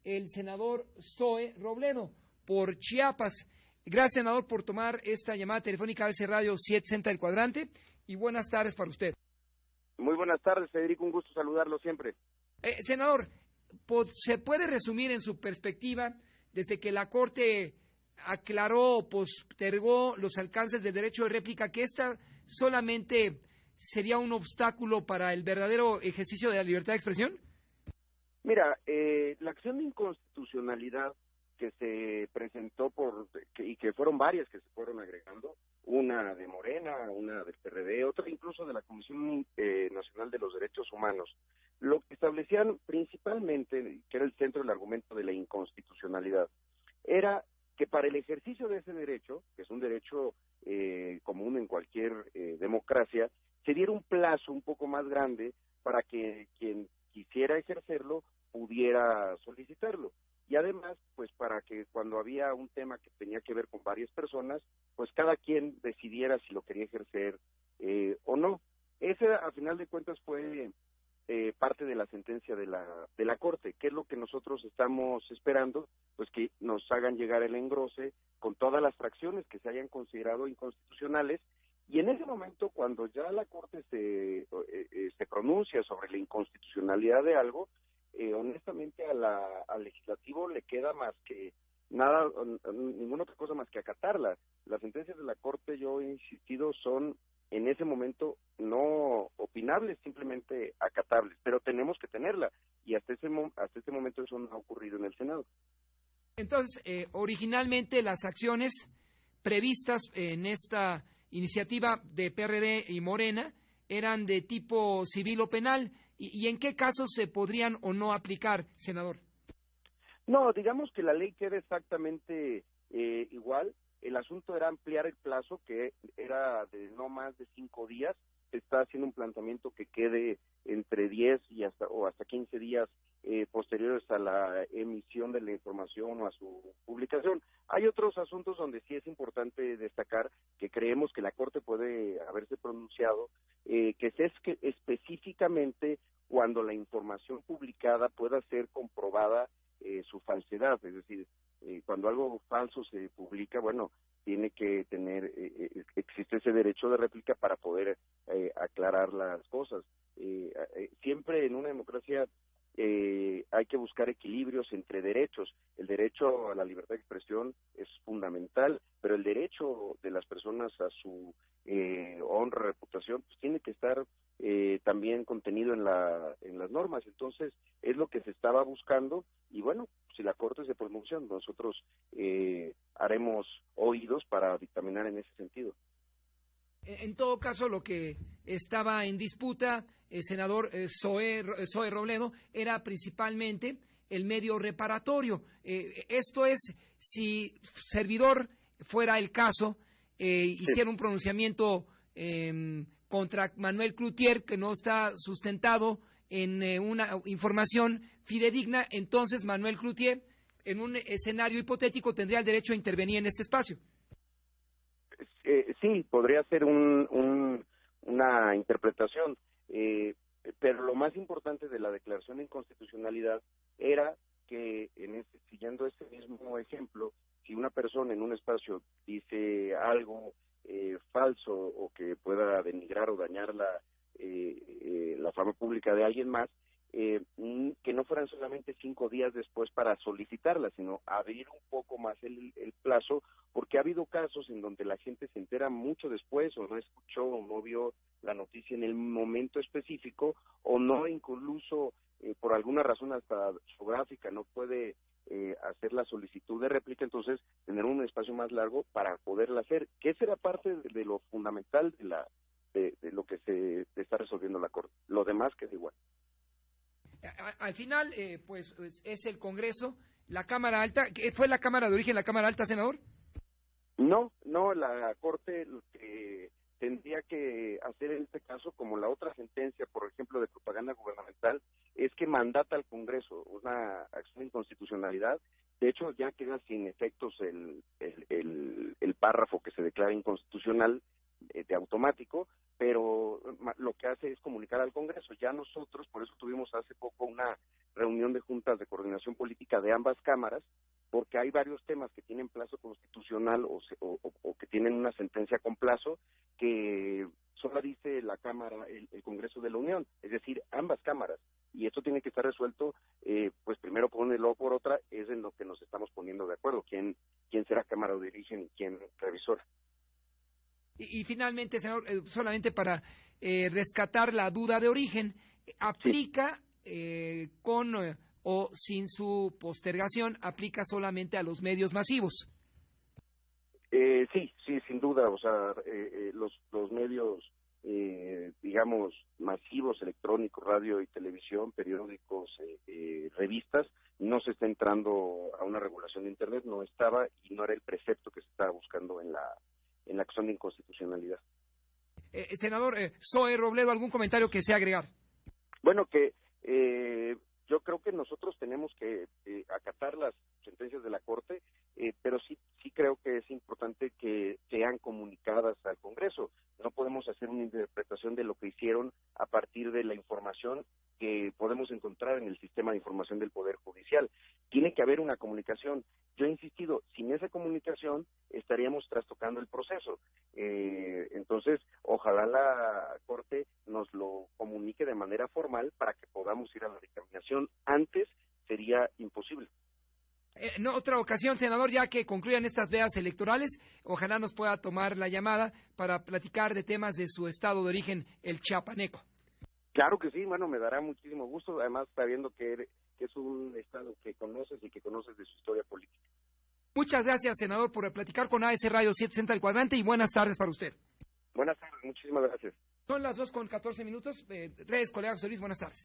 el senador Zoe Robledo por Chiapas. Gracias, senador, por tomar esta llamada telefónica a ABC Radio 760 del Cuadrante, y buenas tardes para usted. Muy buenas tardes, Federico, un gusto saludarlo siempre. Senador, ¿se puede resumir en su perspectiva, desde que la Corte aclaró o postergó los alcances del derecho de réplica, que esta solamente sería un obstáculo para el verdadero ejercicio de la libertad de expresión? Mira, la acción de inconstitucionalidad que se presentó y que fueron varias que se fueron agregando, una de Morena, una del PRD, otra incluso de la Comisión Nacional de los Derechos Humanos, lo que establecían principalmente, que era el centro del argumento de la inconstitucionalidad, era que para el ejercicio de ese derecho, que es un derecho común en cualquier democracia, se diera un plazo un poco más grande para que quien quisiera ejercerlo pudiera solicitarlo. Y además, pues para que cuando había un tema que tenía que ver con varias personas, pues cada quien decidiera si lo quería ejercer o no. Ese, a final de cuentas, fue parte de la sentencia de la Corte. ¿Qué es lo que nosotros estamos esperando? Pues que nos hagan llegar el engrose con todas las fracciones que se hayan considerado inconstitucionales, y en ese momento, cuando ya la Corte se pronuncia sobre la inconstitucionalidad de algo, honestamente al legislativo le queda más que nada, ninguna otra cosa más que acatarla. Las sentencias de la Corte, yo he insistido, son en ese momento no opinables, simplemente acatables, pero tenemos que tenerla, y hasta este momento eso no ha ocurrido en el Senado. Entonces, originalmente las acciones previstas en esta iniciativa de PRD y Morena eran de tipo civil o penal, ¿y en qué casos se podrían o no aplicar, senador? No, digamos que la ley queda exactamente igual. El asunto era ampliar el plazo, que era de no más de 5 días. Se está haciendo un planteamiento que quede entre 10 y hasta 15 días posteriores a la emisión de la información o a su publicación. Hay otros asuntos donde sí es importante destacar que creemos que la Corte puede haberse pronunciado, que es que específicamente cuando la información publicada pueda ser comprobada su falsedad, es decir, cuando algo falso se publica, bueno, tiene que tener, existe ese derecho de réplica para poder aclarar las cosas. Siempre en una democracia hay que buscar equilibrios entre derechos. El derecho a la libertad de expresión es fundamental, pero el derecho de las personas a su honra, reputación, pues tiene que estar también contenido en las normas. Entonces, es lo que se estaba buscando, y bueno, si la Corte se pronuncia, nosotros haremos oídos para dictaminar en ese sentido. En todo caso, lo que estaba en disputa, senador Zoe Robledo, era principalmente el medio reparatorio. Esto es, si servidor fuera el caso, hiciera un pronunciamiento contra Manuel Cloutier, que no está sustentado en una información fidedigna, entonces Manuel Cloutier, en un escenario hipotético, tendría el derecho a intervenir en este espacio. Sí, podría ser una interpretación, pero lo más importante de la declaración de inconstitucionalidad era que, siguiendo este mismo ejemplo, si una persona en un espacio dice algo falso o que pueda denigrar o dañar la fama pública de alguien más, que no fueran solamente 5 días después para solicitarla, sino abrir un poco más el plazo, porque ha habido casos en donde la gente se entera mucho después, o no escuchó o no vio la noticia en el momento específico, o no, incluso por alguna razón hasta geográfica no puede hacer la solicitud de réplica. Entonces tener un espacio más largo para poderla hacer, que esa era parte de lo fundamental de lo que se está resolviendo la Corte. Lo demás queda igual. Al final, pues es el Congreso, la Cámara Alta. ¿Fue la Cámara de origen, la Cámara Alta, senador? No, la Corte lo que tendría que hacer en este caso, como la otra sentencia, por ejemplo, de propaganda gubernamental, es que mandata al Congreso una acción de inconstitucionalidad. De hecho, ya queda sin efectos el párrafo que se declara inconstitucional de automático, pero lo que hace es comunicar al Congreso. Ya nosotros, por eso tuvimos hace poco una reunión de juntas de coordinación política de ambas cámaras, porque hay varios temas que tienen plazo constitucional o que tienen una sentencia con plazo que solo dice la Cámara, el Congreso de la Unión, es decir, ambas cámaras, y esto tiene que estar resuelto, pues primero por una y luego por otra, es en lo que nos estamos poniendo de acuerdo, quién será Cámara de Origen y quién revisora. Y finalmente, senador, solamente para rescatar la duda de origen, ¿aplica con o sin su postergación, aplica solamente a los medios masivos? Sí, sin duda, o sea, los medios, digamos, masivos, electrónicos, radio y televisión, periódicos, revistas, no se está entrando a una regulación de Internet, no estaba y no era el precepto que se estaba buscando en la acción de inconstitucionalidad. Senador Zoe Robledo, ¿algún comentario que sea agregar? Bueno, que yo creo que nosotros tenemos que acatar las sentencias de la Corte, pero sí creo que es importante que sean comunicadas al Congreso. No podemos hacer una interpretación de lo que hicieron a partir de la información que podemos encontrar en el sistema de información del Poder Judicial. Tiene que haber una comunicación. Yo he insistido, sin esa comunicación estaríamos trastocando el proceso. Entonces, ojalá la Corte nos lo comunique de manera formal para que podamos ir a la dictaminación. Antes sería imposible. En otra ocasión, senador, ya que concluyan estas veas electorales, ojalá nos pueda tomar la llamada para platicar de temas de su estado de origen, el chiapaneco. Claro que sí, bueno, me dará muchísimo gusto, además sabiendo que es un estado que conoces y que conoces de su historia política. Muchas gracias, senador, por platicar con AS Radio 760 El Cuadrante y buenas tardes para usted. Buenas tardes, muchísimas gracias. Son las 2:14. Redes, colega José Luis, buenas tardes.